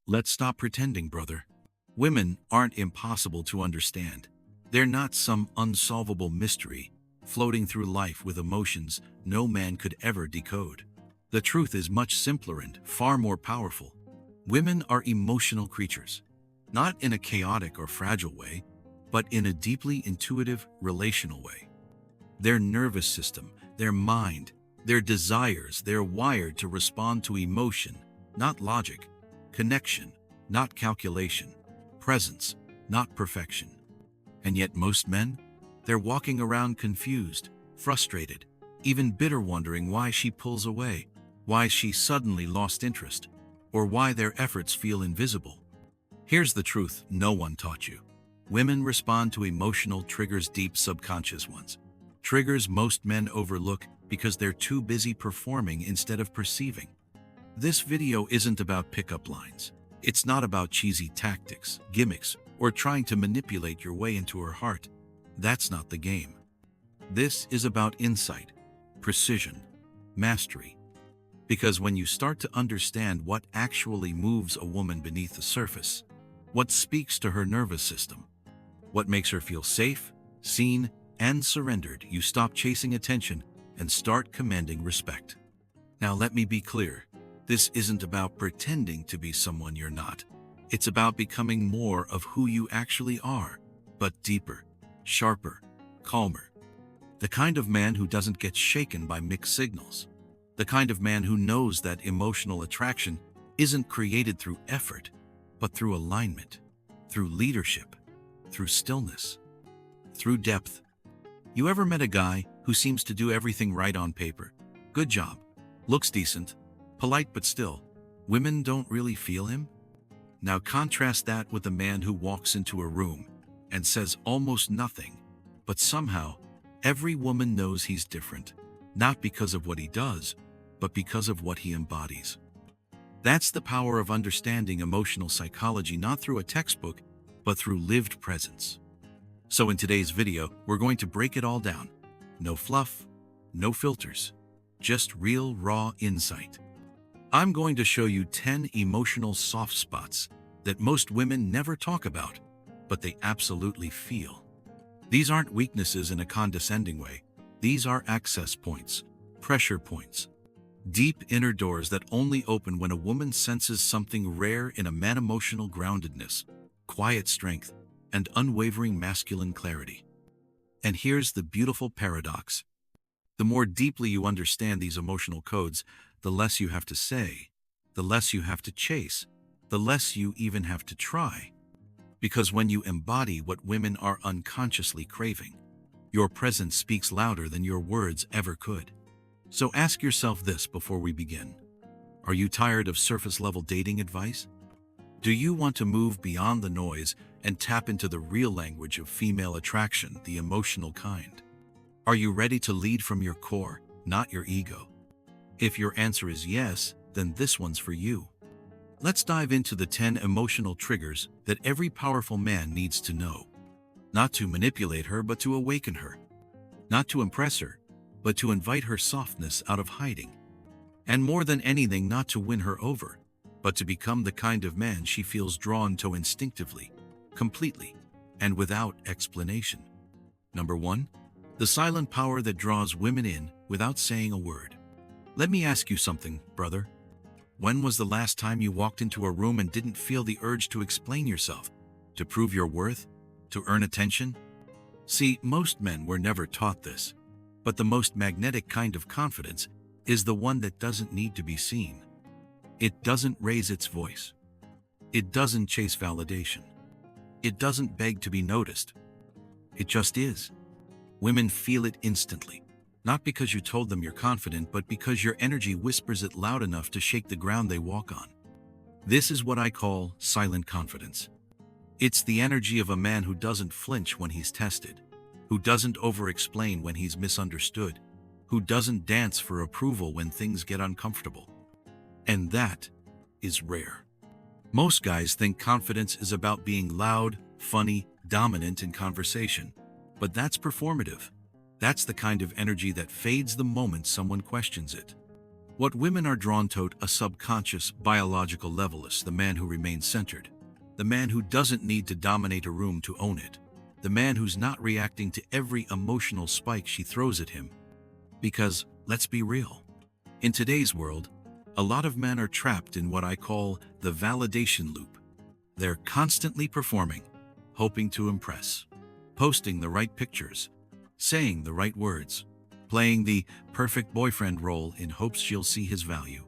Let's stop pretending, brother. Women aren't impossible to understand. They're not some unsolvable mystery, floating through life with emotions no man could ever decode. The truth is much simpler and far more powerful. Women are emotional creatures, not in a chaotic or fragile way, but in a deeply intuitive, relational way. Their nervous system, their mind, their desires, they're wired to respond to emotion, not logic, connection, not calculation, presence, not perfection. And yet most men, they're walking around confused, frustrated, even bitter, wondering why she pulls away, why she suddenly lost interest, or why their efforts feel invisible. Here's the truth no one taught you. Women respond to emotional triggers, deep subconscious ones. Triggers most men overlook because they're too busy performing instead of perceiving. This video isn't about pickup lines. It's not about cheesy tactics, gimmicks, or trying to manipulate your way into her heart. That's not the game. This is about insight, precision, mastery. Because when you start to understand what actually moves a woman beneath the surface, what speaks to her nervous system, what makes her feel safe, seen, and surrendered, you stop chasing attention and start commanding respect. Now let me be clear. This isn't about pretending to be someone you're not. It's about becoming more of who you actually are, but deeper, sharper, calmer. The kind of man who doesn't get shaken by mixed signals. The kind of man who knows that emotional attraction isn't created through effort, but through alignment, through leadership, through stillness, through depth. You ever met a guy who seems to do everything right on paper? Good job, looks decent, polite, but still, women don't really feel him? Now contrast that with a man who walks into a room and says almost nothing, but somehow every woman knows he's different, not because of what he does, but because of what he embodies. That's the power of understanding emotional psychology, not through a textbook, but through lived presence. So in today's video, we're going to break it all down. No fluff, no filters, just real, raw insight. I'm going to show you 10 emotional soft spots that most women never talk about, but they absolutely feel. These aren't weaknesses in a condescending way. These are access points, pressure points, deep inner doors that only open when a woman senses something rare in a man: emotional groundedness, quiet strength, and unwavering masculine clarity. And here's the beautiful paradox. The more deeply you understand these emotional codes, the less you have to say, the less you have to chase, the less you even have to try. Because when you embody what women are unconsciously craving, your presence speaks louder than your words ever could. So ask yourself this before we begin. Are you tired of surface-level dating advice? Do you want to move beyond the noise and tap into the real language of female attraction, the emotional kind? Are you ready to lead from your core, not your ego? If your answer is yes, then this one's for you. Let's dive into the 10 emotional triggers that every powerful man needs to know. Not to manipulate her, but to awaken her. Not to impress her, but to invite her softness out of hiding. And more than anything, not to win her over, but to become the kind of man she feels drawn to instinctively, completely, and without explanation. Number 1. The silent power that draws women in without saying a word. Let me ask you something, brother. When was the last time you walked into a room and didn't feel the urge to explain yourself, to prove your worth, to earn attention? See, most men were never taught this, but the most magnetic kind of confidence is the one that doesn't need to be seen. It doesn't raise its voice. It doesn't chase validation. It doesn't beg to be noticed. It just is. Women feel it instantly, not because you told them you're confident, but because your energy whispers it loud enough to shake the ground they walk on. This is what I call silent confidence. It's the energy of a man who doesn't flinch when he's tested, who doesn't over-explain when he's misunderstood, who doesn't dance for approval when things get uncomfortable. And that is rare. Most guys think confidence is about being loud, funny, dominant in conversation, but that's performative. That's the kind of energy that fades the moment someone questions it. What women are drawn to at a subconscious biological level is the man who remains centered, the man who doesn't need to dominate a room to own it, the man who's not reacting to every emotional spike she throws at him. Because, let's be real, in today's world, a lot of men are trapped in what I call the validation loop. They're constantly performing, hoping to impress, posting the right pictures, saying the right words, playing the perfect boyfriend role in hopes she'll see his value.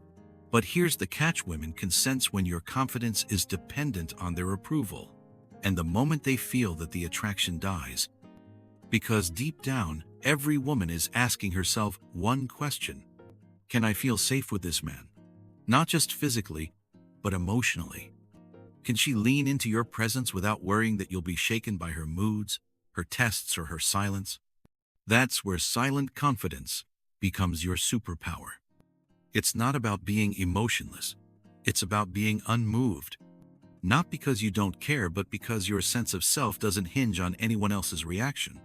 But here's the catch: women can sense when your confidence is dependent on their approval, and the moment they feel that, the attraction dies. Because deep down, every woman is asking herself one question: can I feel safe with this man? Not just physically, but emotionally. Can she lean into your presence without worrying that you'll be shaken by her moods, her tests, or her silence? That's where silent confidence becomes your superpower. It's not about being emotionless. It's about being unmoved. Not because you don't care, but because your sense of self doesn't hinge on anyone else's reaction.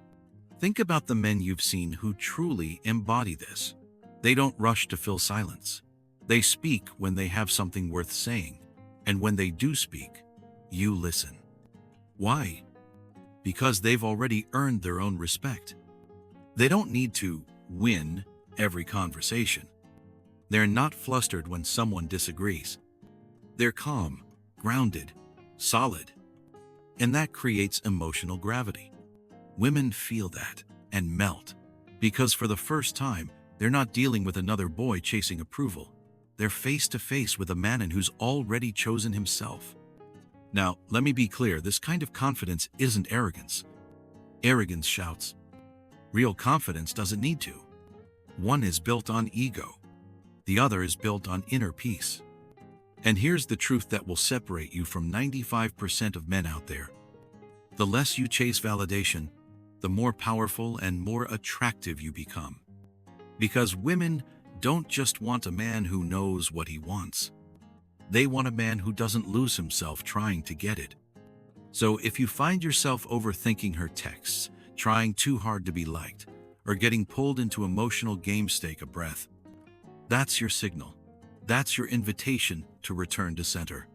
Think about the men you've seen who truly embody this. They don't rush to fill silence. They speak when they have something worth saying. And when they do speak, you listen. Why? Because they've already earned their own respect. They don't need to win every conversation. They're not flustered when someone disagrees. They're calm, grounded, solid. And that creates emotional gravity. Women feel that and melt, because for the first time, they're not dealing with another boy chasing approval. They're face to face with a man who's already chosen himself. Now, let me be clear, this kind of confidence isn't arrogance. Arrogance shouts. Real confidence doesn't need to. One is built on ego. The other is built on inner peace. And here's the truth that will separate you from 95% of men out there. The less you chase validation, the more powerful and more attractive you become. Because women don't just want a man who knows what he wants. They want a man who doesn't lose himself trying to get it. So if you find yourself overthinking her texts, trying too hard to be liked, or getting pulled into emotional games, take a breath. That's your signal. That's your invitation to return to center.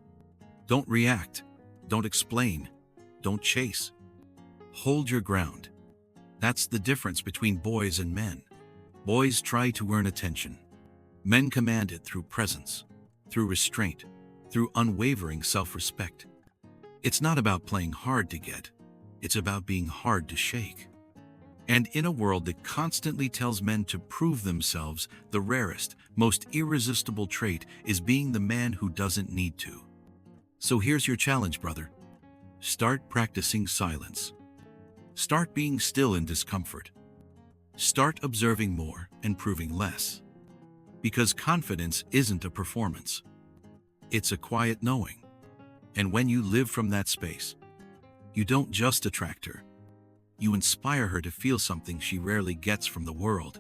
Don't react. Don't explain. Don't chase. Hold your ground. That's the difference between boys and men. Boys try to earn attention. Men command it through presence, through restraint, through unwavering self-respect. It's not about playing hard to get. It's about being hard to shake. And in a world that constantly tells men to prove themselves, the rarest, most irresistible trait is being the man who doesn't need to. So here's your challenge, brother. Start practicing silence. Start being still in discomfort. Start observing more and proving less. Because confidence isn't a performance. It's a quiet knowing. And when you live from that space, you don't just attract her. You inspire her to feel something she rarely gets from the world.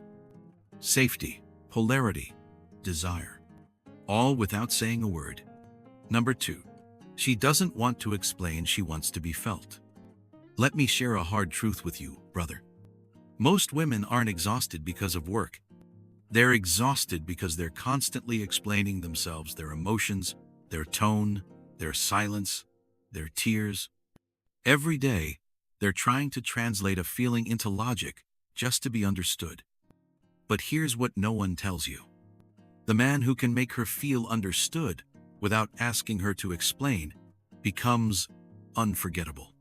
Safety, polarity, desire. All without saying a word. Number 2. She doesn't want to explain, she wants to be felt. Let me share a hard truth with you, brother. Most women aren't exhausted because of work. They're exhausted because they're constantly explaining themselves, their emotions, their tone, their silence, their tears. Every day, they're trying to translate a feeling into logic just to be understood. But here's what no one tells you. The man who can make her feel understood without asking her to explain becomes unforgettable.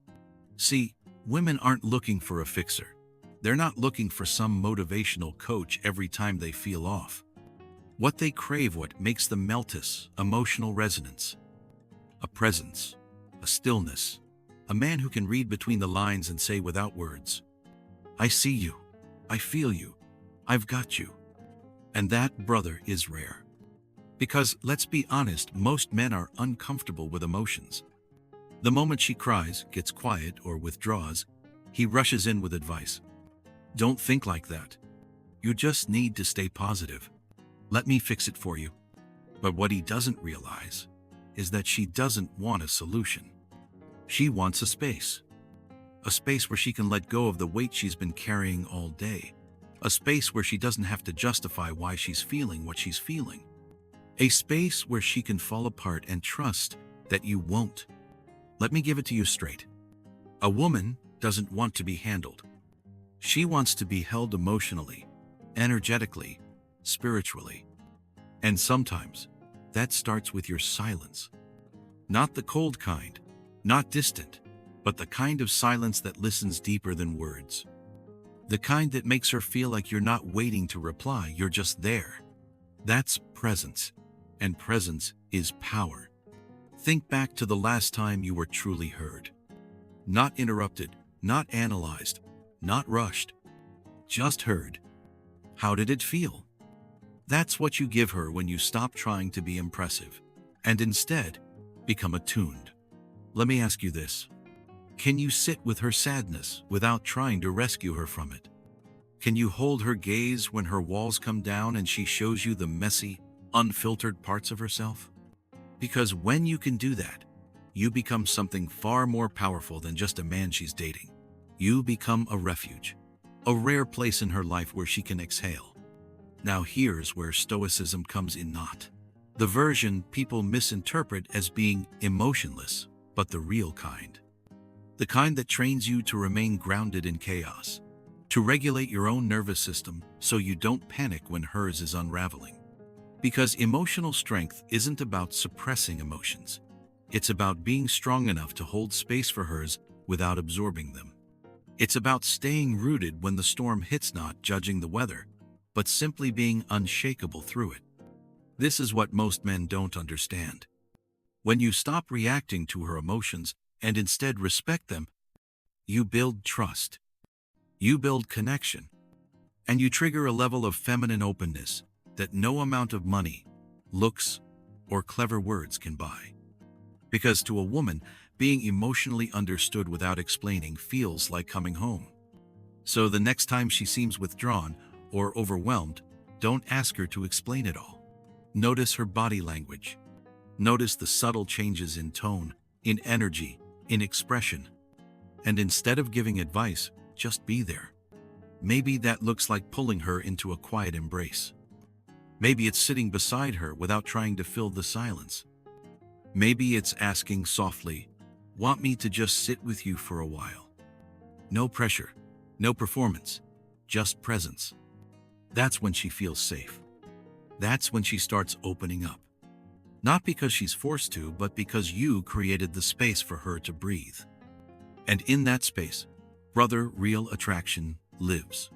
See, women aren't looking for a fixer. They're not looking for some motivational coach every time they feel off. What they crave, what makes them melt, is emotional resonance. A presence, a stillness, a man who can read between the lines and say without words, I see you, I feel you, I've got you. And that, brother, is rare. Because, let's be honest, most men are uncomfortable with emotions. The moment she cries, gets quiet, or withdraws, he rushes in with advice. Don't think like that. You just need to stay positive. Let me fix it for you. But what he doesn't realize is that she doesn't want a solution. She wants a space where she can let go of the weight she's been carrying all day, A space where she doesn't have to justify why she's feeling what she's feeling. A space where she can fall apart and trust that you won't. Let me give it to you straight. A woman doesn't want to be handled. She wants to be held emotionally, energetically, spiritually. And sometimes, that starts with your silence. Not the cold kind, not distant, but the kind of silence that listens deeper than words. The kind that makes her feel like you're not waiting to reply, you're just there. That's presence, and presence is power. Think back to the last time you were truly heard. Not interrupted, not analyzed, not rushed. Just heard. How did it feel? That's what you give her when you stop trying to be impressive, and instead, become attuned. Let me ask you this. Can you sit with her sadness without trying to rescue her from it? Can you hold her gaze when her walls come down and she shows you the messy, unfiltered parts of herself? Because when you can do that, you become something far more powerful than just a man she's dating. You become a refuge, a rare place in her life where she can exhale. Now here's where Stoicism comes in not the version people misinterpret as being emotionless, but the real kind. The kind that trains you to remain grounded in chaos, to regulate your own nervous system so you don't panic when hers is unraveling. Because emotional strength isn't about suppressing emotions. It's about being strong enough to hold space for hers without absorbing them. It's about staying rooted when the storm hits, not judging the weather, but simply being unshakable through it. This is what most men don't understand. When you stop reacting to her emotions and instead respect them, you build trust. You build connection. And you trigger a level of feminine openness that no amount of money, looks, or clever words can buy. Because to a woman, being emotionally understood without explaining feels like coming home. So the next time she seems withdrawn or overwhelmed, don't ask her to explain it all. Notice her body language. Notice the subtle changes in tone, in energy, in expression. And instead of giving advice, just be there. Maybe that looks like pulling her into a quiet embrace. Maybe it's sitting beside her without trying to fill the silence. Maybe it's asking softly, "Want me to just sit with you for a while?" No pressure, no performance, just presence. That's when she feels safe. That's when she starts opening up. Not because she's forced to, but because you created the space for her to breathe. And in that space, brother, real attraction lives.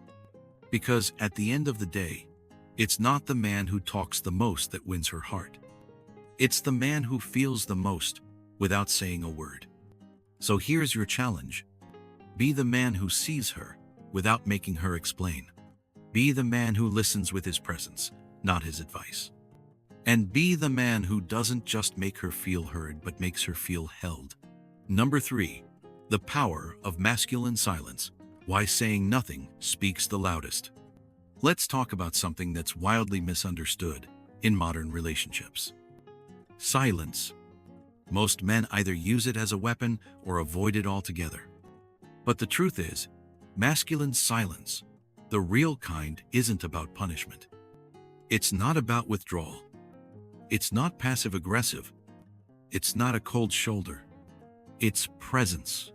Because at the end of the day, it's not the man who talks the most that wins her heart. It's the man who feels the most without saying a word. So here's your challenge. Be the man who sees her without making her explain. Be the man who listens with his presence, not his advice. And be the man who doesn't just make her feel heard, but makes her feel held. Number 3, the power of masculine silence. Why saying nothing speaks the loudest. Let's talk about something that's wildly misunderstood in modern relationships. Silence. Most men either use it as a weapon or avoid it altogether. But the truth is, masculine silence, the real kind, isn't about punishment. It's not about withdrawal. It's not passive-aggressive. It's not a cold shoulder. It's presence.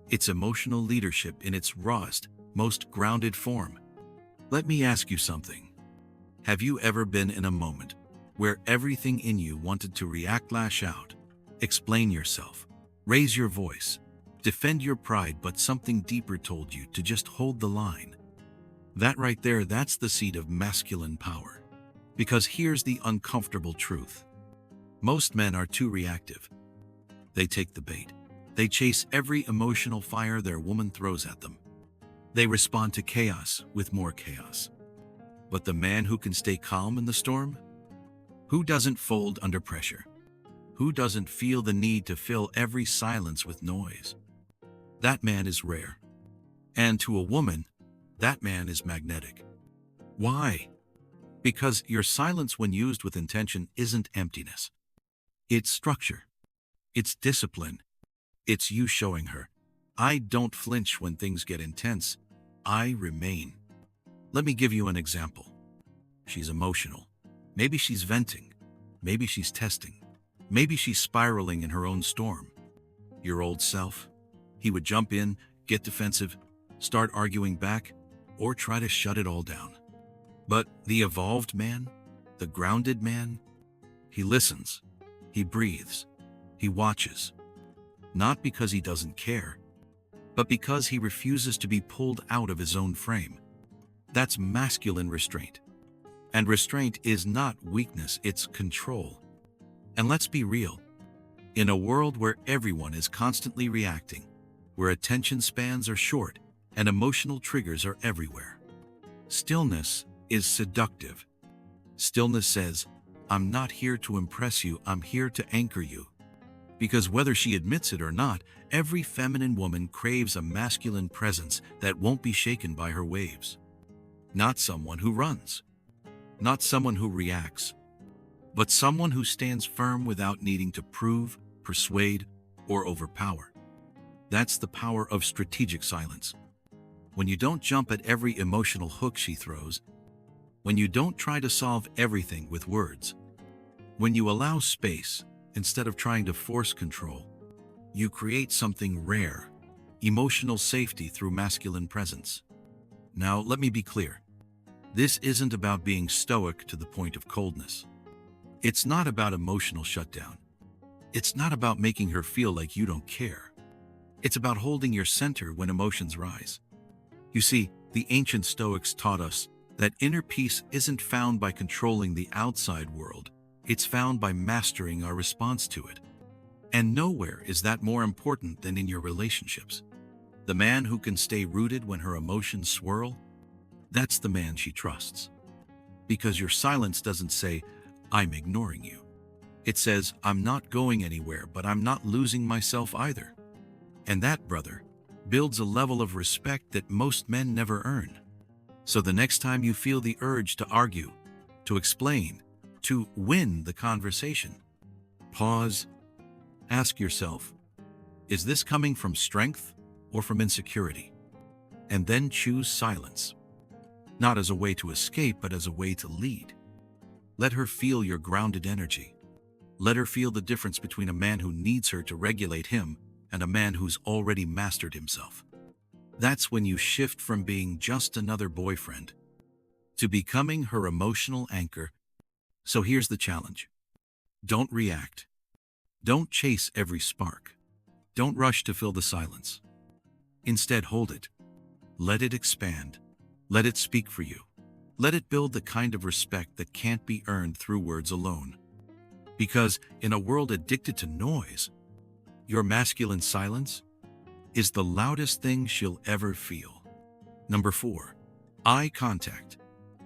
It's emotional leadership in its rawest, most grounded form. Let me ask you something. Have you ever been in a moment where everything in you wanted to react, lash out, explain yourself, raise your voice, defend your pride, but something deeper told you to just hold the line? That right there, that's the seed of masculine power. Because here's the uncomfortable truth. Most men are too reactive. They take the bait. They chase every emotional fire their woman throws at them. They respond to chaos with more chaos. But the man who can stay calm in the storm? Who doesn't fold under pressure? Who doesn't feel the need to fill every silence with noise? That man is rare. And to a woman, that man is magnetic. Why? Because your silence, when used with intention, isn't emptiness. It's structure. It's discipline. It's you showing her, I don't flinch when things get intense. I remain. Let me give you an example. She's emotional. Maybe she's venting. Maybe she's testing. Maybe she's spiraling in her own storm. Your old self? He would jump in, get defensive, start arguing back, or try to shut it all down. But the evolved man, the grounded man, he listens, he breathes, he watches. Not because he doesn't care, but because he refuses to be pulled out of his own frame. That's masculine restraint. And restraint is not weakness, it's control. And let's be real. In a world where everyone is constantly reacting, where attention spans are short and emotional triggers are everywhere, stillness is seductive. Stillness says, I'm not here to impress you, I'm here to anchor you. Because whether she admits it or not, every feminine woman craves a masculine presence that won't be shaken by her waves. Not someone who runs, not someone who reacts, but someone who stands firm without needing to prove, persuade, or overpower. That's the power of strategic silence. When you don't jump at every emotional hook she throws, when you don't try to solve everything with words, when you allow space instead of trying to force control, you create something rare, emotional safety through masculine presence. Now, let me be clear. This isn't about being stoic to the point of coldness. It's not about emotional shutdown. It's not about making her feel like you don't care. It's about holding your center when emotions rise. You see, the ancient Stoics taught us that inner peace isn't found by controlling the outside world. It's found by mastering our response to it. And nowhere is that more important than in your relationships. The man who can stay rooted when her emotions swirl, that's the man she trusts. Because your silence doesn't say, I'm ignoring you. It says, I'm not going anywhere, but I'm not losing myself either. And that, brother, builds a level of respect that most men never earn. So the next time you feel the urge to argue, to explain, to win the conversation, pause, ask yourself, is this coming from strength or from insecurity? And then choose silence. Not as a way to escape, but as a way to lead. Let her feel your grounded energy. Let her feel the difference between a man who needs her to regulate him and a man who's already mastered himself. That's when you shift from being just another boyfriend to becoming her emotional anchor. So here's the challenge. Don't react. Don't chase every spark. Don't rush to fill the silence. Instead, hold it. Let it expand. Let it speak for you. Let it build the kind of respect that can't be earned through words alone. Because in a world addicted to noise, your masculine silence is the loudest thing she'll ever feel. Number 4, eye contact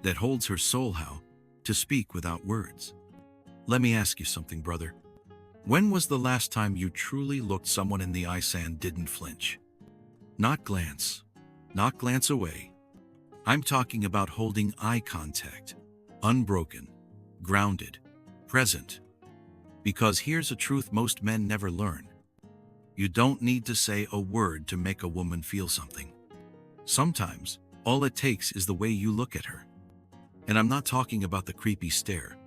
that holds her soul. How to speak without words. Let me ask you something, brother. When was the last time you truly looked someone in the eye and didn't flinch? Not glance away. I'm talking about holding eye contact, unbroken, grounded, present. Because here's a truth most men never learn. You don't need to say a word to make a woman feel something. Sometimes, all it takes is the way you look at her. And I'm not talking about the creepy stare.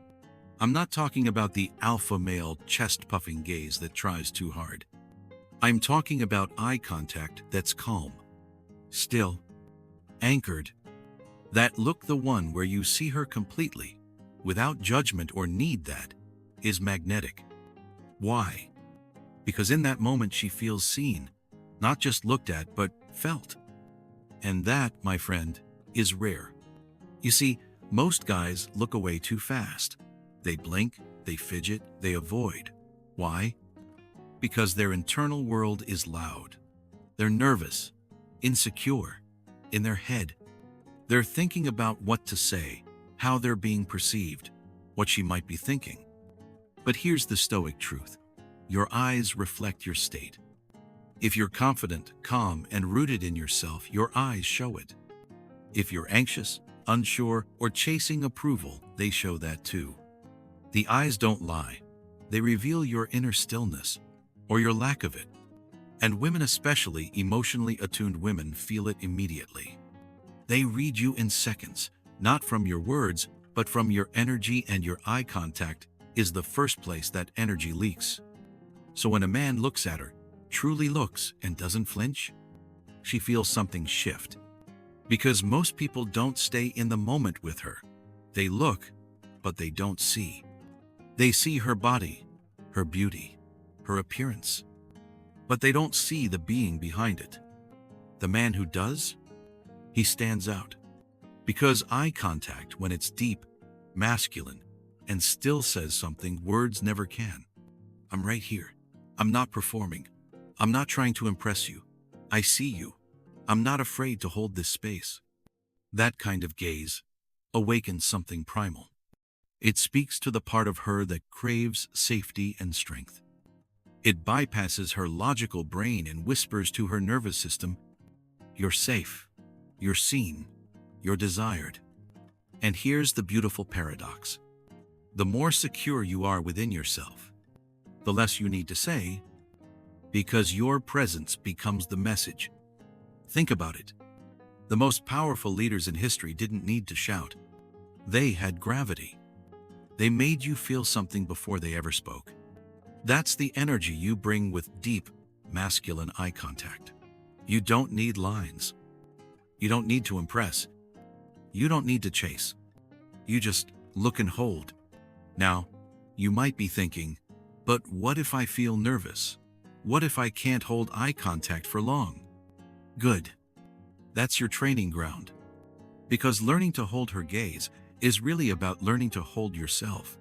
I'm not talking about the alpha male chest-puffing gaze that tries too hard. I'm talking about eye contact that's calm, still, anchored. That look, the one where you see her completely, without judgment or need, that is magnetic. Why? Because in that moment she feels seen, not just looked at, but felt. And that, my friend, is rare. You see, most guys look away too fast. They blink, they fidget, they avoid. Why? Because their internal world is loud. They're nervous, insecure, in their head. They're thinking about what to say, how they're being perceived, what she might be thinking. But here's the Stoic truth. Your eyes reflect your state. If you're confident, calm, and rooted in yourself, your eyes show it. If you're anxious, unsure, or chasing approval, they show that too. The eyes don't lie. They reveal your inner stillness, or your lack of it. And women, especially emotionally attuned women, feel it immediately. They read you in seconds, not from your words, but from your energy, and your eye contact is the first place that energy leaks. So when a man looks at her, truly looks, and doesn't flinch, she feels something shift. Because most people don't stay in the moment with her. They look, but they don't see. They see her body, her beauty, her appearance, but they don't see the being behind it. The man who does, he stands out. Because eye contact, when it's deep, masculine, and still says something words never can. I'm right here. I'm not performing. I'm not trying to impress you. I see you. I'm not afraid to hold this space. That kind of gaze awakens something primal. It speaks to the part of her that craves safety and strength. It bypasses her logical brain and whispers to her nervous system, "You're safe. You're seen. You're desired." And here's the beautiful paradox. The more secure you are within yourself, the less you need to say, because your presence becomes the message. Think about it. The most powerful leaders in history didn't need to shout. They had gravity. They made you feel something before they ever spoke. That's the energy you bring with deep, masculine eye contact. You don't need lines. You don't need to impress. You don't need to chase. You just look and hold. Now, you might be thinking, but what if I feel nervous? What if I can't hold eye contact for long? Good. That's your training ground. Because learning to hold her gaze is really about learning to hold yourself.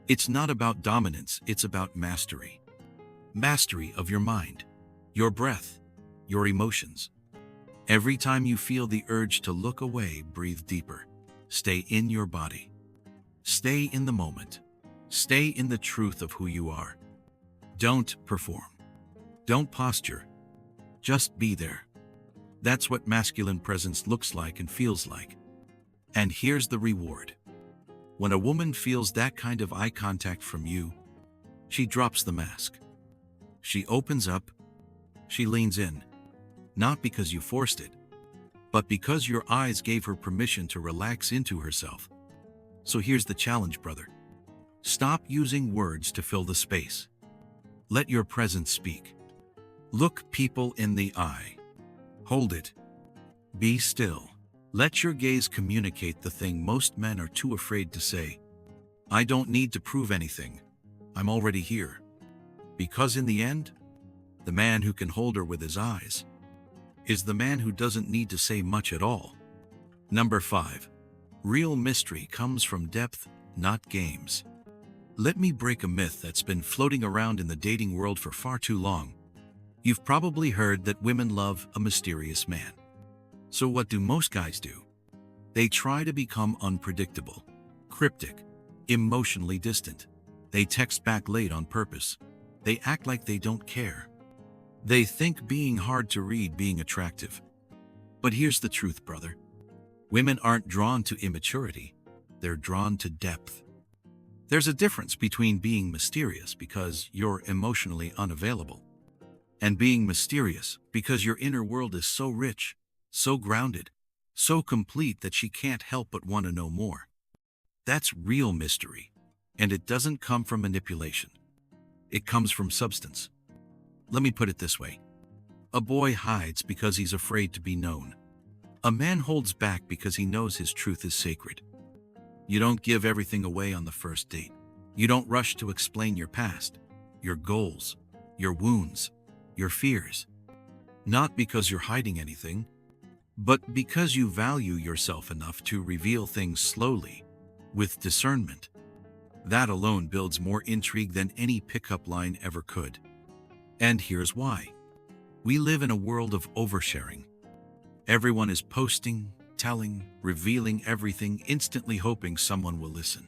It's not about dominance, it's about mastery. Mastery of your mind, your breath, your emotions. Every time you feel the urge to look away, breathe deeper. Stay in your body. Stay in the moment. Stay in the truth of who you are. Don't perform. Don't posture. Just be there. That's what masculine presence looks like and feels like. And here's the reward. When a woman feels that kind of eye contact from you, she drops the mask. She opens up. She leans in. Not because you forced it, but because your eyes gave her permission to relax into herself. So here's the challenge, brother. Stop using words to fill the space. Let your presence speak. Look people in the eye. Hold it. Be still. Let your gaze communicate the thing most men are too afraid to say. I don't need to prove anything. I'm already here. Because in the end, the man who can hold her with his eyes is the man who doesn't need to say much at all. Number 5. Real mystery comes from depth, not games. Let me break a myth that's been floating around in the dating world for far too long. You've probably heard that women love a mysterious man. So what do most guys do? They try to become unpredictable, cryptic, emotionally distant. They text back late on purpose. They act like they don't care. They think being hard to read being attractive. But here's the truth, brother. Women aren't drawn to immaturity. They're drawn to depth. There's a difference between being mysterious because you're emotionally unavailable and being mysterious because your inner world is so rich, so grounded, so complete that she can't help but want to know more. That's real mystery, and it doesn't come from manipulation. It comes from substance. Let me put it this way. A boy hides because he's afraid to be known. A man holds back because he knows his truth is sacred. You don't give everything away on the first date. You don't rush to explain your past, your goals, your wounds, your fears. Not because you're hiding anything, but because you value yourself enough to reveal things slowly, with discernment. That alone builds more intrigue than any pickup line ever could. And here's why. We live in a world of oversharing. Everyone is posting, telling, revealing everything, instantly hoping someone will listen.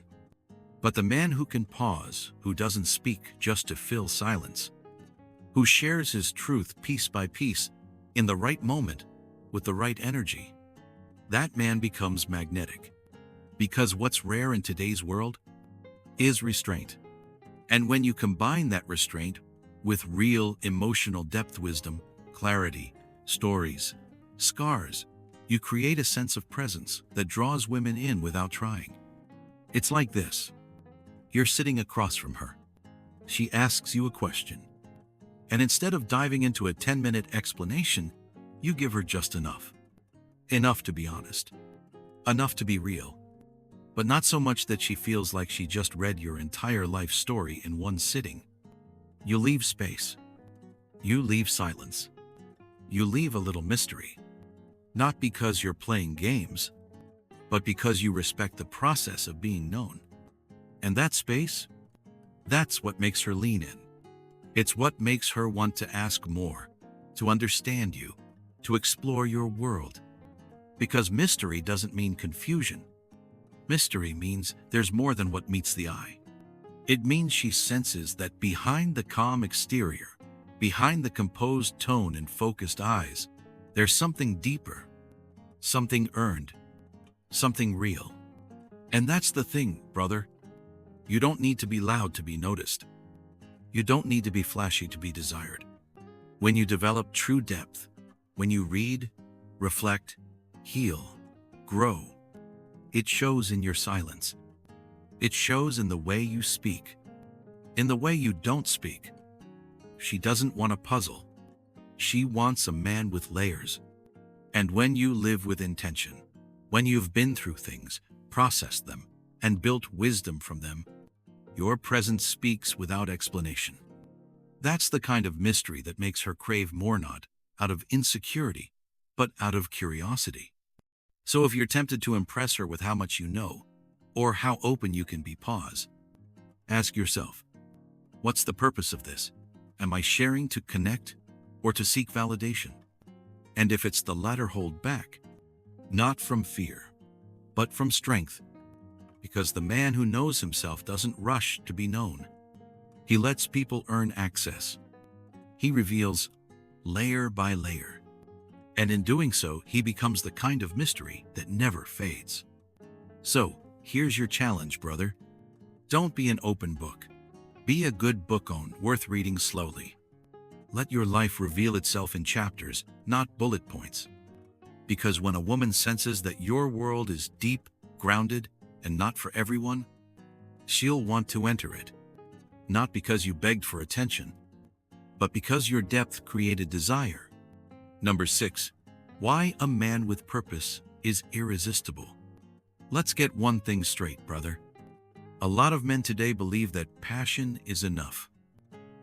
But the man who can pause, who doesn't speak just to fill silence, who shares his truth piece by piece, in the right moment, with the right energy, that man becomes magnetic. Because what's rare in today's world is restraint. And when you combine that restraint with real emotional depth, wisdom, clarity, stories, scars, You create a sense of presence that draws women in without trying. It's like this. You're sitting across from her. She asks you a question. And instead of diving into a 10-minute explanation, you give her just enough. Enough to be honest. Enough to be real. But not so much that she feels like she just read your entire life story in one sitting. You leave space. You leave silence. You leave a little mystery. Not because you're playing games, but because you respect the process of being known. And that space, that's what makes her lean in. It's what makes her want to ask more, to understand you, to explore your world. Because mystery doesn't mean confusion. Mystery means there's more than what meets the eye. It means she senses that behind the calm exterior, behind the composed tone and focused eyes, there's something deeper, something earned, something real. And that's the thing, brother. You don't need to be loud to be noticed. You don't need to be flashy to be desired. When you develop true depth, when you read, reflect, heal, grow, it shows in your silence. It shows in the way you speak, in the way you don't speak. She doesn't want a puzzle. She wants a man with layers. And when you live with intention, when you've been through things, processed them, and built wisdom from them, your presence speaks without explanation. That's the kind of mystery that makes her crave more, not out of insecurity, but out of curiosity. So if you're tempted to impress her with how much you know, or how open you can be, pause. Ask yourself, what's the purpose of this? Am I sharing to connect or to seek validation? And if it's the latter, hold back, not from fear, but from strength. Because the man who knows himself doesn't rush to be known. He lets people earn access. He reveals layer by layer. And in doing so, he becomes the kind of mystery that never fades. So, here's your challenge, brother. Don't be an open book. Be a good book worth reading slowly. Let your life reveal itself in chapters, not bullet points. Because when a woman senses that your world is deep, grounded, and not for everyone, she'll want to enter it. Not because you begged for attention, but because your depth created desire. Number 6. Why a man with purpose is irresistible. Let's get one thing straight, brother. A lot of men today believe that passion is enough.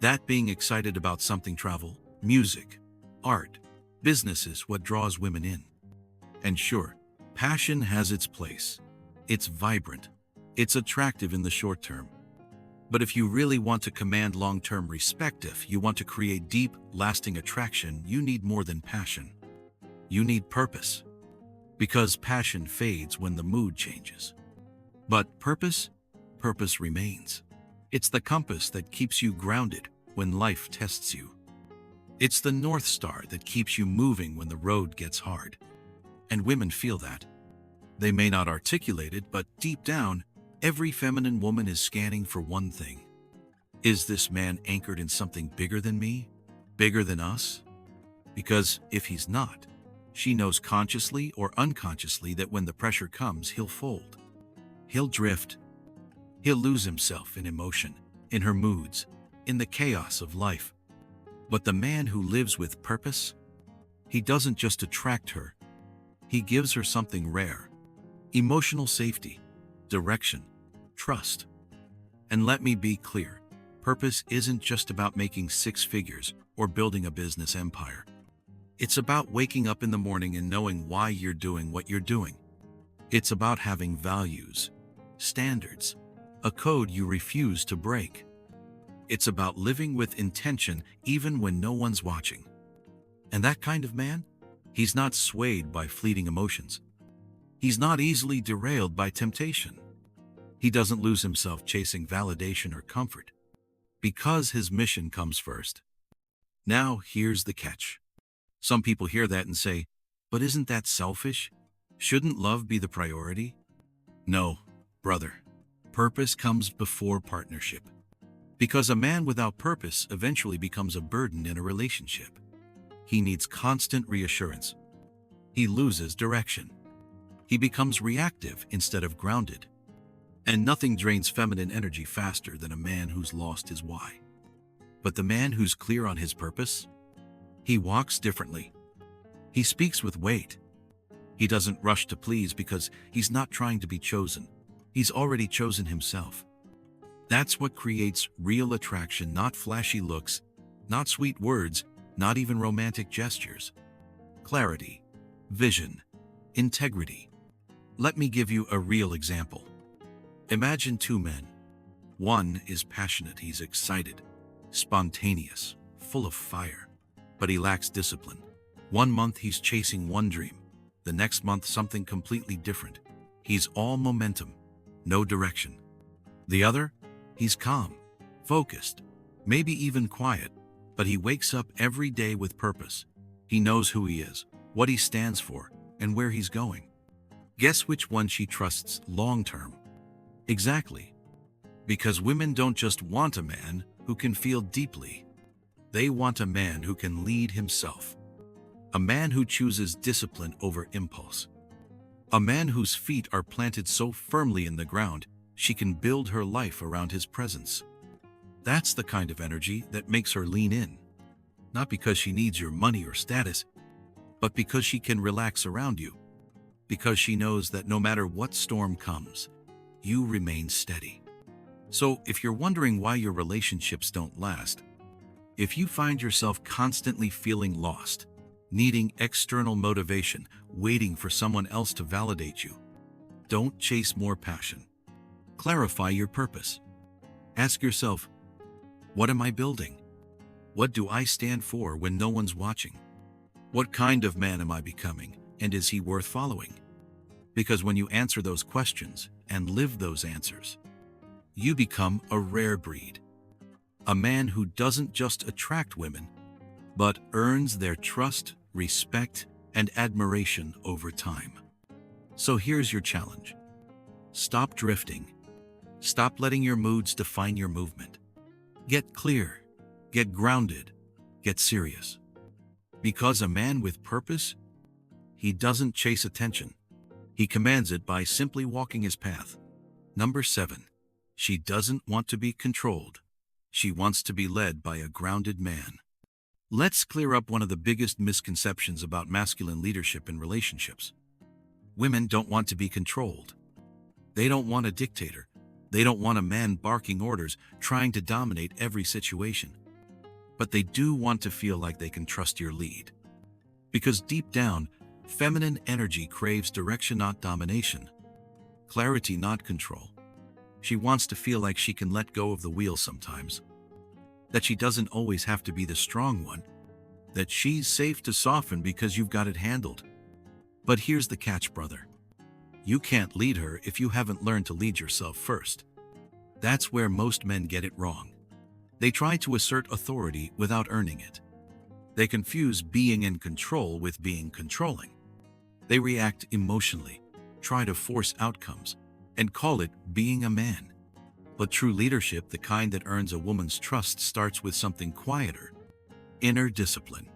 That being excited about something, travel, music, art, business, is what draws women in. And sure, passion has its place. It's vibrant. It's attractive in the short term. But if you really want to command long-term respect, if you want to create deep, lasting attraction, you need more than passion. You need purpose. Because passion fades when the mood changes. But purpose remains. It's the compass that keeps you grounded when life tests you. It's the North Star that keeps you moving when the road gets hard. And women feel that. They may not articulate it, but deep down, every feminine woman is scanning for one thing. Is this man anchored in something bigger than me? Bigger than us? Because if he's not, she knows consciously or unconsciously that when the pressure comes, he'll fold. He'll drift. He'll lose himself in emotion, in her moods, in the chaos of life. But the man who lives with purpose, he doesn't just attract her. He gives her something rare. Emotional safety, direction, trust. And let me be clear, purpose isn't just about making 6 figures or building a business empire. It's about waking up in the morning and knowing why you're doing what you're doing. It's about having values, standards, a code you refuse to break. It's about living with intention even when no one's watching. And that kind of man, he's not swayed by fleeting emotions. He's not easily derailed by temptation. He doesn't lose himself chasing validation or comfort, because his mission comes first. Now, here's the catch. Some people hear that and say, but isn't that selfish? Shouldn't love be the priority? No, brother. Purpose comes before partnership. Because a man without purpose eventually becomes a burden in a relationship. He needs constant reassurance. He loses direction. He becomes reactive instead of grounded. And nothing drains feminine energy faster than a man who's lost his why. But the man who's clear on his purpose, he walks differently. He speaks with weight. He doesn't rush to please because he's not trying to be chosen. He's already chosen himself. That's what creates real attraction, not flashy looks, not sweet words, not even romantic gestures. Clarity, vision, integrity. Let me give you a real example. Imagine two men. One is passionate, he's excited, spontaneous, full of fire, but he lacks discipline. 1 month he's chasing one dream, the next month something completely different. He's all momentum, no direction. The other, he's calm, focused, maybe even quiet, but he wakes up every day with purpose. He knows who he is, what he stands for, and where he's going. Guess which one she trusts long-term? Exactly. Because women don't just want a man who can feel deeply. They want a man who can lead himself. A man who chooses discipline over impulse. A man whose feet are planted so firmly in the ground, she can build her life around his presence. That's the kind of energy that makes her lean in. Not because she needs your money or status, but because she can relax around you. Because she knows that no matter what storm comes, you remain steady. So if you're wondering why your relationships don't last, if you find yourself constantly feeling lost, needing external motivation, waiting for someone else to validate you, don't chase more passion. Clarify your purpose. Ask yourself, what am I building? What do I stand for when no one's watching? What kind of man am I becoming, and is he worth following? Because when you answer those questions and live those answers, you become a rare breed. A man who doesn't just attract women, but earns their trust, respect, and admiration over time. So here's your challenge. Stop drifting. Stop letting your moods define your movement. Get clear, get grounded, get serious. Because a man with purpose, he doesn't chase attention. He commands it by simply walking his path. Number 7. She doesn't want to be controlled. She wants to be led by a grounded man. Let's clear up one of the biggest misconceptions about masculine leadership in relationships. Women don't want to be controlled. They don't want a dictator. They don't want a man barking orders, trying to dominate every situation. But they do want to feel like they can trust your lead. Because deep down, feminine energy craves direction, not domination. Clarity, not control. She wants to feel like she can let go of the wheel sometimes. That she doesn't always have to be the strong one. That she's safe to soften because you've got it handled. But here's the catch, brother. You can't lead her if you haven't learned to lead yourself first. That's where most men get it wrong. They try to assert authority without earning it. They confuse being in control with being controlling. They react emotionally, try to force outcomes, and call it being a man. But true leadership, the kind that earns a woman's trust, starts with something quieter: inner discipline.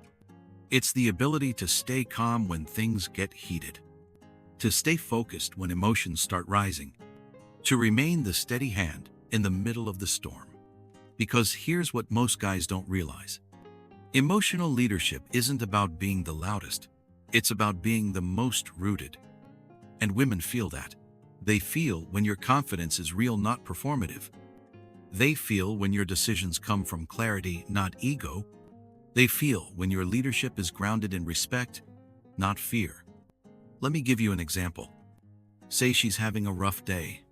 It's the ability to stay calm when things get heated, to stay focused when emotions start rising, to remain the steady hand in the middle of the storm. Because here's what most guys don't realize. Emotional leadership isn't about being the loudest. It's about being the most rooted. And women feel that. They feel when your confidence is real, not performative. They feel when your decisions come from clarity, not ego. They feel when your leadership is grounded in respect, not fear. Let me give you an example. Say she's having a rough day.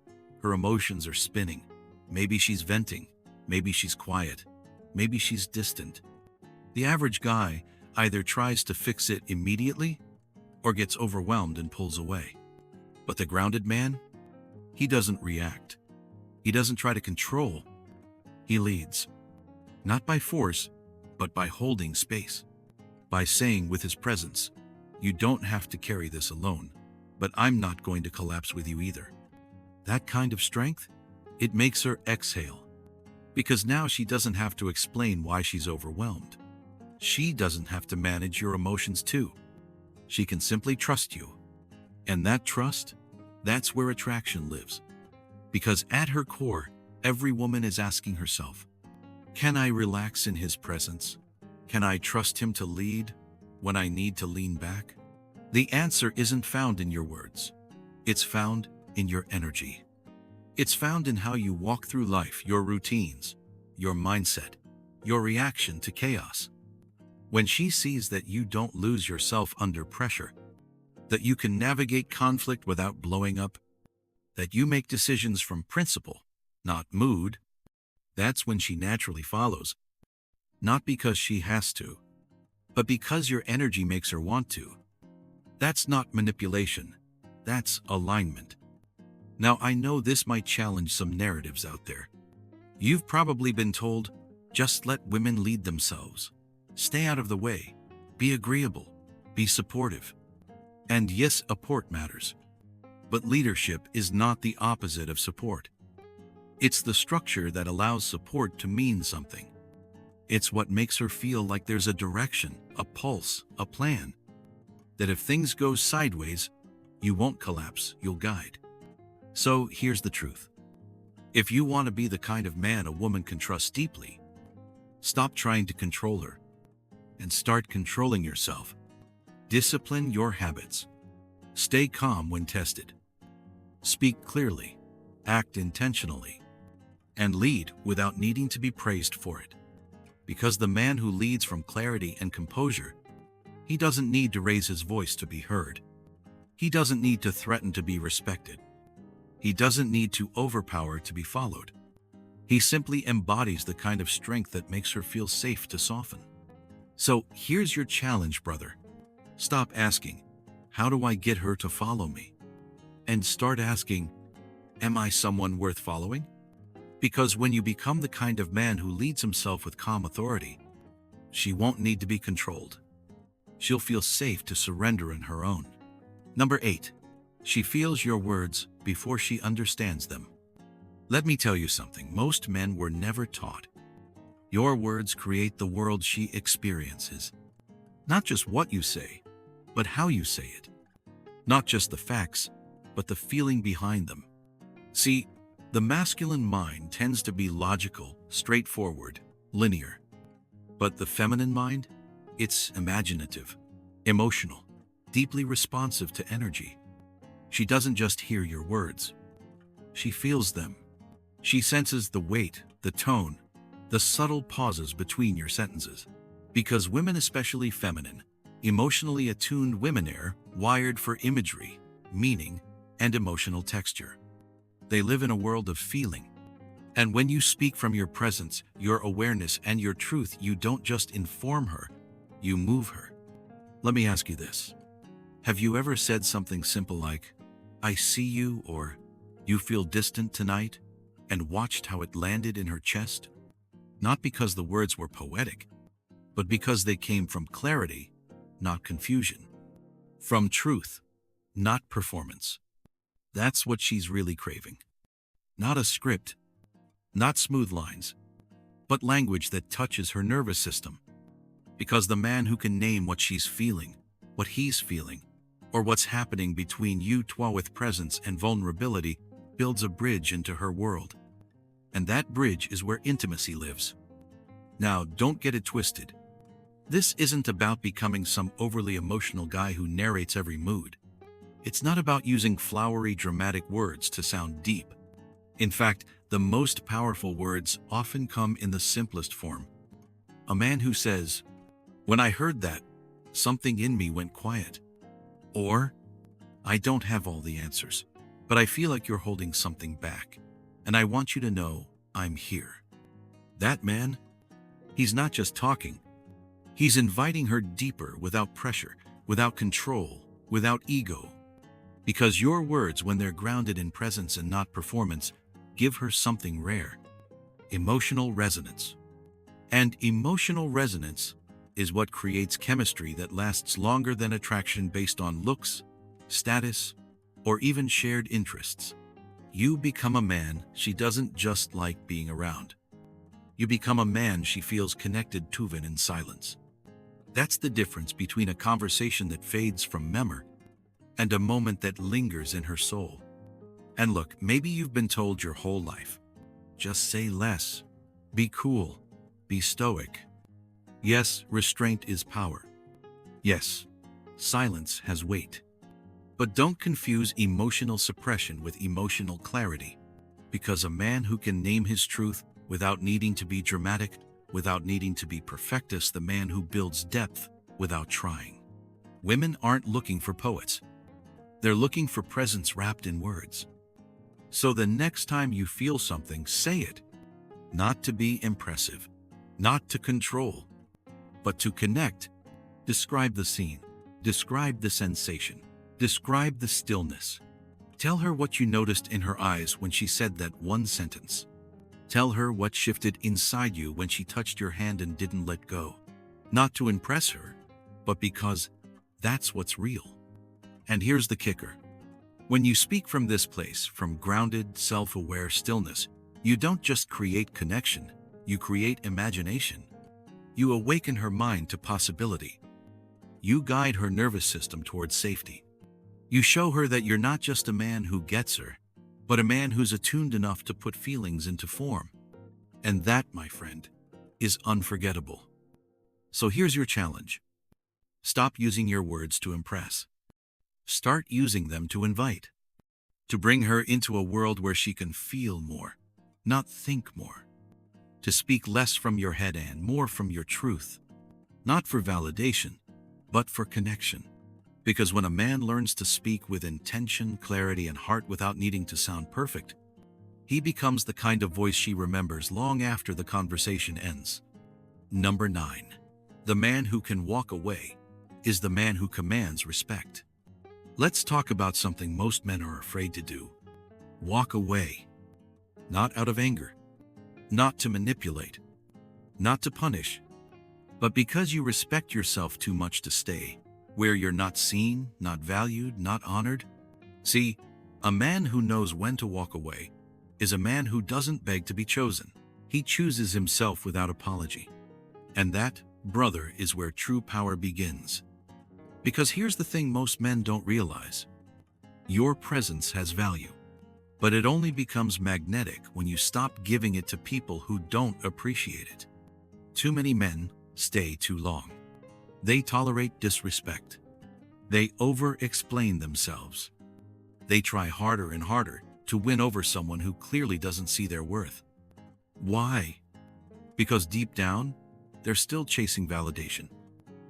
Her emotions are spinning. Maybe she's venting. Maybe she's quiet. Maybe she's distant. The average guy either tries to fix it immediately or gets overwhelmed and pulls away. But the grounded man, he doesn't react. He doesn't try to control. He leads. Not by force, but by holding space. By saying with his presence, "You don't have to carry this alone, but I'm not going to collapse with you either." That kind of strength, it makes her exhale. Because now she doesn't have to explain why she's overwhelmed. She doesn't have to manage your emotions too. She can simply trust you. And that trust, that's where attraction lives. Because at her core, every woman is asking herself, can I relax in his presence? Can I trust him to lead when I need to lean back? The answer isn't found in your words. It's found in your energy. It's found in how you walk through life, your routines, your mindset, your reaction to chaos. When she sees that you don't lose yourself under pressure, that you can navigate conflict without blowing up, that you make decisions from principle, not mood, that's when she naturally follows. Not because she has to, but because your energy makes her want to. That's not manipulation. That's alignment. Now, I know this might challenge some narratives out there. You've probably been told, just let women lead themselves. Stay out of the way. Be agreeable. Be supportive. And yes, support matters. But leadership is not the opposite of support. It's the structure that allows support to mean something. It's what makes her feel like there's a direction, a pulse, a plan. That if things go sideways, you won't collapse, you'll guide. So here's the truth. If you want to be the kind of man a woman can trust deeply, stop trying to control her and start controlling yourself. Discipline your habits. Stay calm when tested. Speak clearly, act intentionally, and lead without needing to be praised for it. Because the man who leads from clarity and composure, he doesn't need to raise his voice to be heard. He doesn't need to threaten to be respected. He doesn't need to overpower to be followed. He simply embodies the kind of strength that makes her feel safe to soften. So here's your challenge, brother. Stop asking, how do I get her to follow me? And start asking, am I someone worth following? Because when you become the kind of man who leads himself with calm authority, she won't need to be controlled. She'll feel safe to surrender on her own. Number 8. She feels your words before she understands them. Let me tell you something, most men were never taught. Your words create the world she experiences. Not just what you say, but how you say it. Not just the facts, but the feeling behind them. See, the masculine mind tends to be logical, straightforward, linear. But the feminine mind? It's imaginative, emotional, deeply responsive to energy. She doesn't just hear your words. She feels them. She senses the weight, the tone, the subtle pauses between your sentences. Because women, especially feminine, emotionally attuned women, are wired for imagery, meaning, and emotional texture. They live in a world of feeling. And when you speak from your presence, your awareness, and your truth, you don't just inform her, you move her. Let me ask you this. Have you ever said something simple like, I see you, or you feel distant tonight, and watched how it landed in her chest? Not because the words were poetic, but because they came from clarity, not confusion. From truth, not performance. That's what she's really craving. Not a script, not smooth lines, but language that touches her nervous system. Because the man who can name what she's feeling, what he's feeling, or what's happening between you two with presence and vulnerability builds a bridge into her world. And that bridge is where intimacy lives. Now, don't get it twisted. This isn't about becoming some overly emotional guy who narrates every mood. It's not about using flowery, dramatic words to sound deep. In fact, the most powerful words often come in the simplest form. A man who says, when I heard that, something in me went quiet. Or, I don't have all the answers, but I feel like you're holding something back, and I want you to know I'm here. That man, he's not just talking. He's inviting her deeper without pressure, without control, without ego. Because your words, when they're grounded in presence and not performance, give her something rare. Emotional resonance. And emotional resonance is what creates chemistry that lasts longer than attraction based on looks, status, or even shared interests. You become a man she doesn't just like being around. You become a man she feels connected to in silence. That's the difference between a conversation that fades from memory and a moment that lingers in her soul. And look, maybe you've been told your whole life, just say less, be cool, be stoic. Yes, restraint is power. Yes, silence has weight. But don't confuse emotional suppression with emotional clarity, because a man who can name his truth without needing to be dramatic, without needing to be perfect, is the man who builds depth without trying. Women aren't looking for poets. They're looking for presence wrapped in words. So the next time you feel something, say it. Not to be impressive, not to control, but to connect. Describe the scene. Describe the sensation. Describe the stillness. Tell her what you noticed in her eyes when she said that one sentence. Tell her what shifted inside you when she touched your hand and didn't let go. Not to impress her, but because that's what's real. And here's the kicker. When you speak from this place, from grounded, self-aware stillness, you don't just create connection, you create imagination. You awaken her mind to possibility. You guide her nervous system towards safety. You show her that you're not just a man who gets her, but a man who's attuned enough to put feelings into form. And that, my friend, is unforgettable. So here's your challenge. Stop using your words to impress. Start using them to invite. To bring her into a world where she can feel more, not think more. To speak less from your head and more from your truth. Not for validation, but for connection. Because when a man learns to speak with intention, clarity, and heart without needing to sound perfect, he becomes the kind of voice she remembers long after the conversation ends. Number 9. The man who can walk away is the man who commands respect. Let's talk about something most men are afraid to do. Walk away. Not out of anger. Not to manipulate. Not to punish. But because you respect yourself too much to stay where you're not seen, not valued, not honored. See, a man who knows when to walk away is a man who doesn't beg to be chosen. He chooses himself without apology. And that, brother, is where true power begins. Because here's the thing most men don't realize. Your presence has value, but it only becomes magnetic when you stop giving it to people who don't appreciate it. Too many men stay too long. They tolerate disrespect. They over-explain themselves. They try harder and harder to win over someone who clearly doesn't see their worth. Why? Because deep down, they're still chasing validation.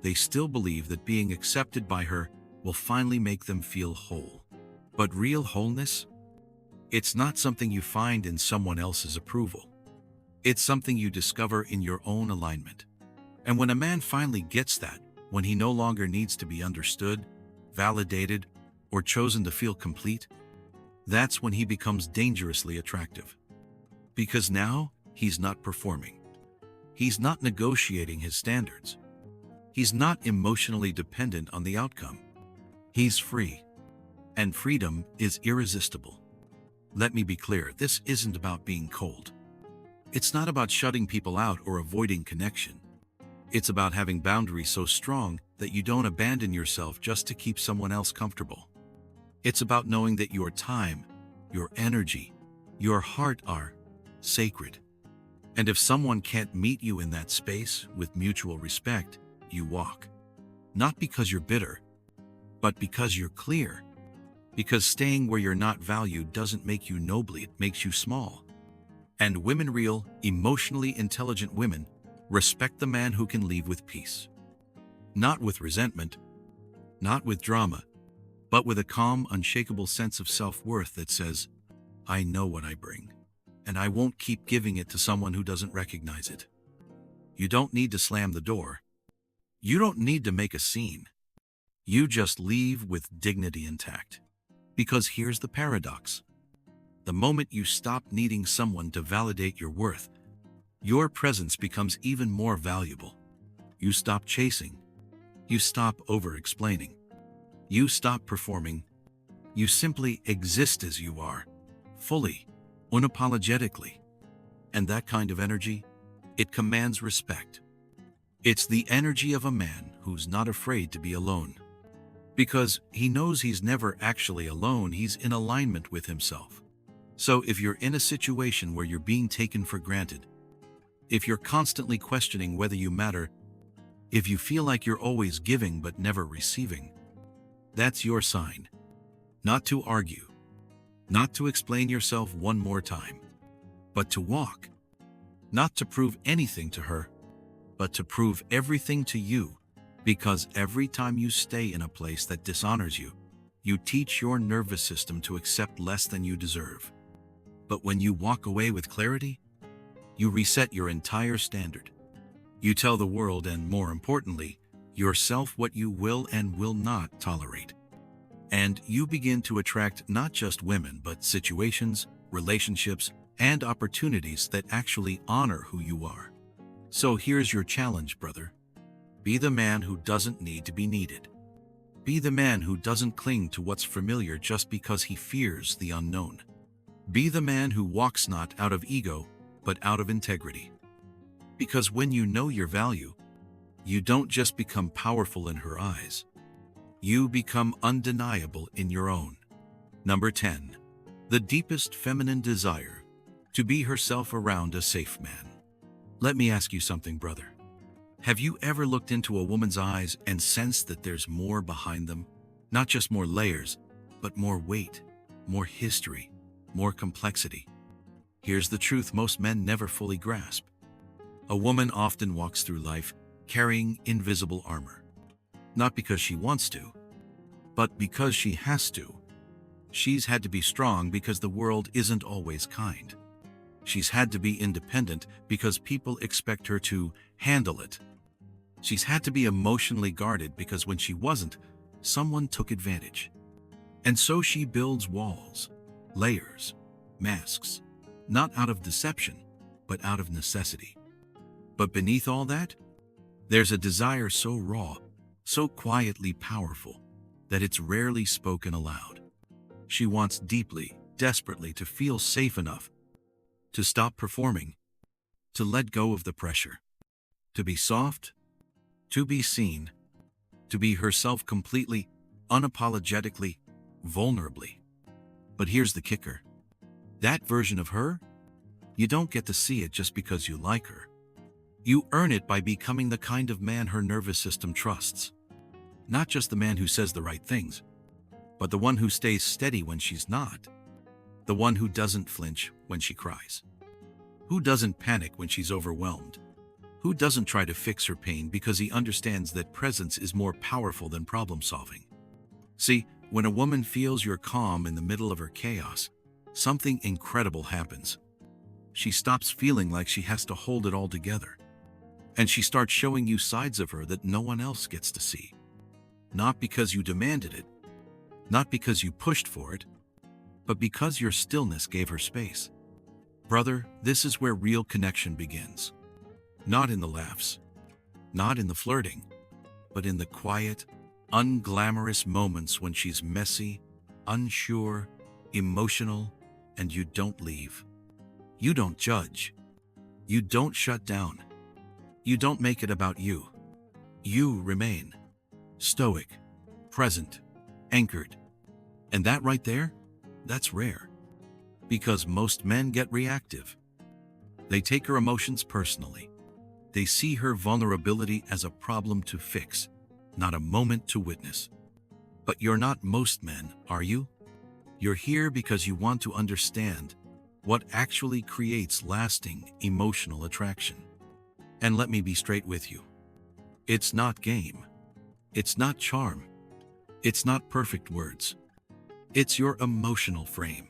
They still believe that being accepted by her will finally make them feel whole. But real wholeness? It's not something you find in someone else's approval. It's something you discover in your own alignment. And when a man finally gets that, when he no longer needs to be understood, validated, or chosen to feel complete, that's when he becomes dangerously attractive. Because now, he's not performing. He's not negotiating his standards. He's not emotionally dependent on the outcome. He's free. And freedom is irresistible. Let me be clear, this isn't about being cold. It's not about shutting people out or avoiding connection. It's about having boundaries so strong that you don't abandon yourself just to keep someone else comfortable. It's about knowing that your time, your energy, your heart are sacred. And if someone can't meet you in that space with mutual respect, you walk. Not because you're bitter, but because you're clear. Because staying where you're not valued doesn't make you noble, it makes you small. And women, real, emotionally intelligent women, respect the man who can leave with peace. Not with resentment, not with drama, but with a calm, unshakable sense of self-worth that says, I know what I bring, and I won't keep giving it to someone who doesn't recognize it. You don't need to slam the door. You don't need to make a scene. You just leave with dignity intact. Because here's the paradox. The moment you stop needing someone to validate your worth, your presence becomes even more valuable. You stop chasing. You stop over-explaining. You stop performing. You simply exist as you are, fully, unapologetically. And that kind of energy, it commands respect. It's the energy of a man who's not afraid to be alone. Because he knows he's never actually alone, he's in alignment with himself. So if you're in a situation where you're being taken for granted, if you're constantly questioning whether you matter, if you feel like you're always giving but never receiving, that's your sign. Not to argue, not to explain yourself one more time, but to walk. Not to prove anything to her, but to prove everything to you. Because every time you stay in a place that dishonors you, you teach your nervous system to accept less than you deserve. But when you walk away with clarity, you reset your entire standard. You tell the world, and more importantly, yourself, what you will and will not tolerate. And you begin to attract not just women, but situations, relationships, and opportunities that actually honor who you are. So here's your challenge, brother. Be the man who doesn't need to be needed. Be the man who doesn't cling to what's familiar just because he fears the unknown. Be the man who walks not out of ego, but out of integrity. Because when you know your value, you don't just become powerful in her eyes. You become undeniable in your own. Number 10. The deepest feminine desire: to be herself around a safe man. Let me ask you something, brother. Have you ever looked into a woman's eyes and sensed that there's more behind them? Not just more layers, but more weight, more history, more complexity. Here's the truth most men never fully grasp. A woman often walks through life carrying invisible armor. Not because she wants to, but because she has to. She's had to be strong because the world isn't always kind. She's had to be independent because people expect her to handle it. She's had to be emotionally guarded because when she wasn't, someone took advantage. And so she builds walls, layers, masks, not out of deception, but out of necessity. But beneath all that, there's a desire so raw, so quietly powerful, that it's rarely spoken aloud. She wants deeply, desperately to feel safe enough to stop performing, to let go of the pressure, to be soft, to be seen, to be herself completely, unapologetically, vulnerably. But here's the kicker. That version of her, you don't get to see it just because you like her. You earn it by becoming the kind of man her nervous system trusts. Not just the man who says the right things, but the one who stays steady when she's not. The one who doesn't flinch when she cries. Who doesn't panic when she's overwhelmed. Who doesn't try to fix her pain because he understands that presence is more powerful than problem solving. See, when a woman feels you're calm in the middle of her chaos, something incredible happens. She stops feeling like she has to hold it all together. And she starts showing you sides of her that no one else gets to see. Not because you demanded it, not because you pushed for it, but because your stillness gave her space. Brother, this is where real connection begins. Not in the laughs, not in the flirting, but in the quiet, unglamorous moments when she's messy, unsure, emotional, and you don't leave. You don't judge. You don't shut down. You don't make it about you. You remain stoic, present, anchored. And that right there, that's rare. Because most men get reactive. They take her emotions personally. They see her vulnerability as a problem to fix, not a moment to witness. But you're not most men, are you? You're here because you want to understand what actually creates lasting emotional attraction. And let me be straight with you. It's not game. It's not charm. It's not perfect words. It's your emotional frame.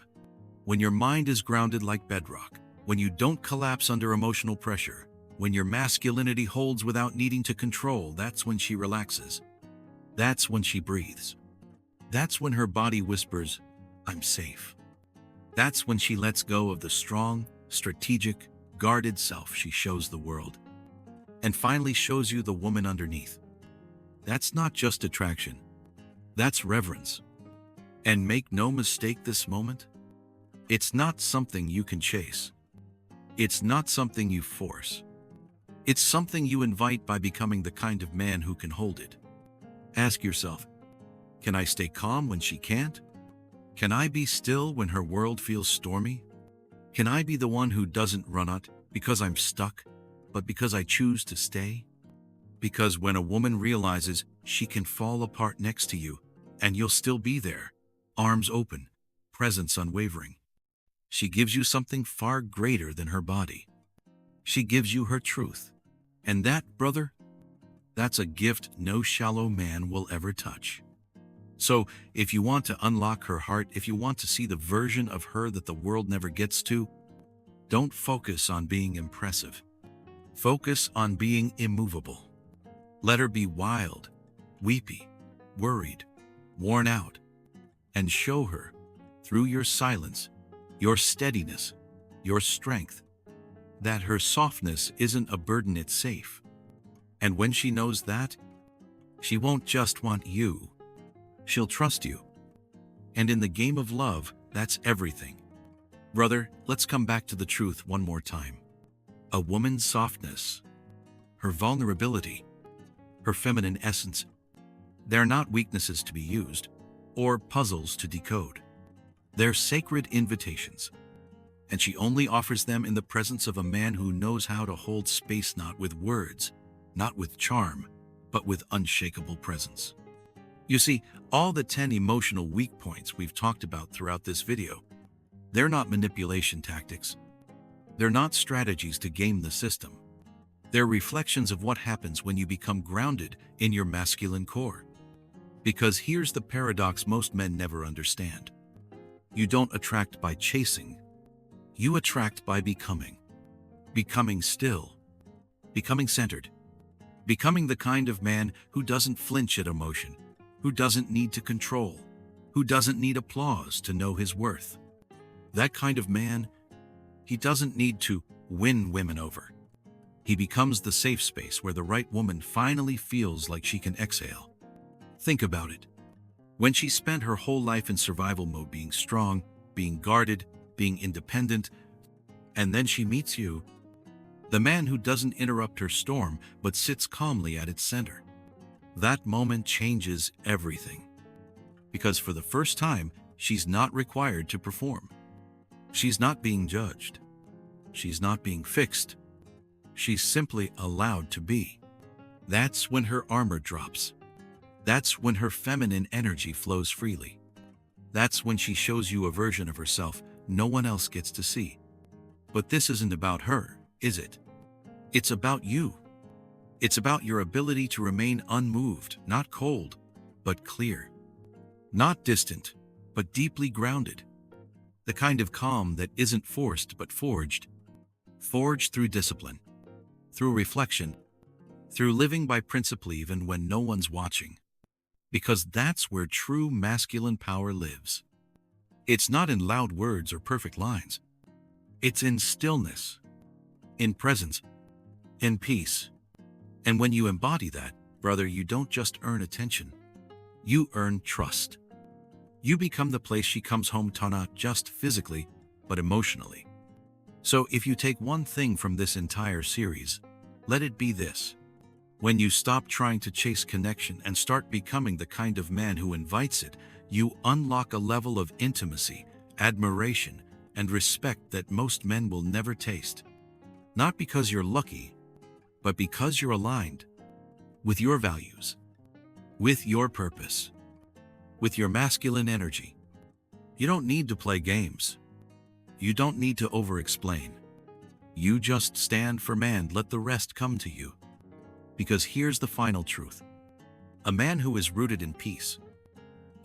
When your mind is grounded like bedrock, when you don't collapse under emotional pressure, when your masculinity holds without needing to control, that's when she relaxes. That's when she breathes. That's when her body whispers, "I'm safe." That's when she lets go of the strong, strategic, guarded self she shows the world, and finally shows you the woman underneath. That's not just attraction. That's reverence. And make no mistake, this moment, it's not something you can chase. It's not something you force. It's something you invite by becoming the kind of man who can hold it. Ask yourself, can I stay calm when she can't? Can I be still when her world feels stormy? Can I be the one who doesn't run out because I'm stuck, but because I choose to stay? Because when a woman realizes she can fall apart next to you, and you'll still be there, arms open, presence unwavering, she gives you something far greater than her body. She gives you her truth. And that, brother, that's a gift no shallow man will ever touch. So, if you want to unlock her heart, if you want to see the version of her that the world never gets to, don't focus on being impressive. Focus on being immovable. Let her be wild, weepy, worried, worn out, and show her, through your silence, your steadiness, your strength, that her softness isn't a burden, it's safe. And when she knows that, she won't just want you, she'll trust you. And in the game of love, that's everything. Brother, let's come back to the truth one more time. A woman's softness, her vulnerability, her feminine essence, they're not weaknesses to be used or puzzles to decode. They're sacred invitations. And she only offers them in the presence of a man who knows how to hold space, not with words, not with charm, but with unshakable presence. You see, all the 10 emotional weak points we've talked about throughout this video, they're not manipulation tactics. They're not strategies to game the system. They're reflections of what happens when you become grounded in your masculine core. Because here's the paradox most men never understand. You don't attract by chasing. You attract by becoming. Becoming still. Becoming centered. Becoming the kind of man who doesn't flinch at emotion, who doesn't need to control, who doesn't need applause to know his worth. That kind of man, he doesn't need to win women over. He becomes the safe space where the right woman finally feels like she can exhale. Think about it. When she spent her whole life in survival mode, being strong, being guarded, being independent, and then she meets you, the man who doesn't interrupt her storm but sits calmly at its center. That moment changes everything. Because for the first time, she's not required to perform. She's not being judged. She's not being fixed. She's simply allowed to be. That's when her armor drops. That's when her feminine energy flows freely. That's when she shows you a version of herself no one else gets to see. But this isn't about her, is it? It's about you. It's about your ability to remain unmoved, not cold, but clear. Not distant, but deeply grounded. The kind of calm that isn't forced but forged. Forged through discipline, through reflection, through living by principle even when no one's watching. Because that's where true masculine power lives. It's not in loud words or perfect lines. It's in stillness, in presence, in peace. And when you embody that, brother, you don't just earn attention. You earn trust. You become the place she comes home to, not just physically, but emotionally. So if you take one thing from this entire series, let it be this. When you stop trying to chase connection and start becoming the kind of man who invites it, you unlock a level of intimacy, admiration, and respect that most men will never taste. Not because you're lucky, but because you're aligned with your values, with your purpose, with your masculine energy. You don't need to play games. You don't need to over-explain. You just stand firm and let the rest come to you. Because here's the final truth. A man who is rooted in peace.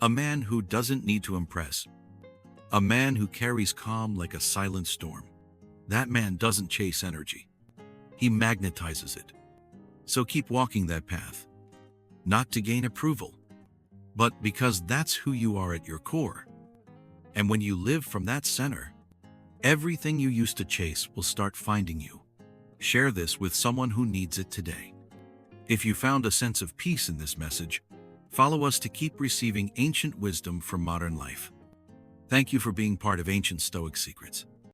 A man who doesn't need to impress. A man who carries calm like a silent storm. That man doesn't chase energy. He magnetizes it. So keep walking that path. Not to gain approval, but because that's who you are at your core. And when you live from that center, everything you used to chase will start finding you. Share this with someone who needs it today. If you found a sense of peace in this message, follow us to keep receiving ancient wisdom from modern life. Thank you for being part of Ancient Stoic Secrets.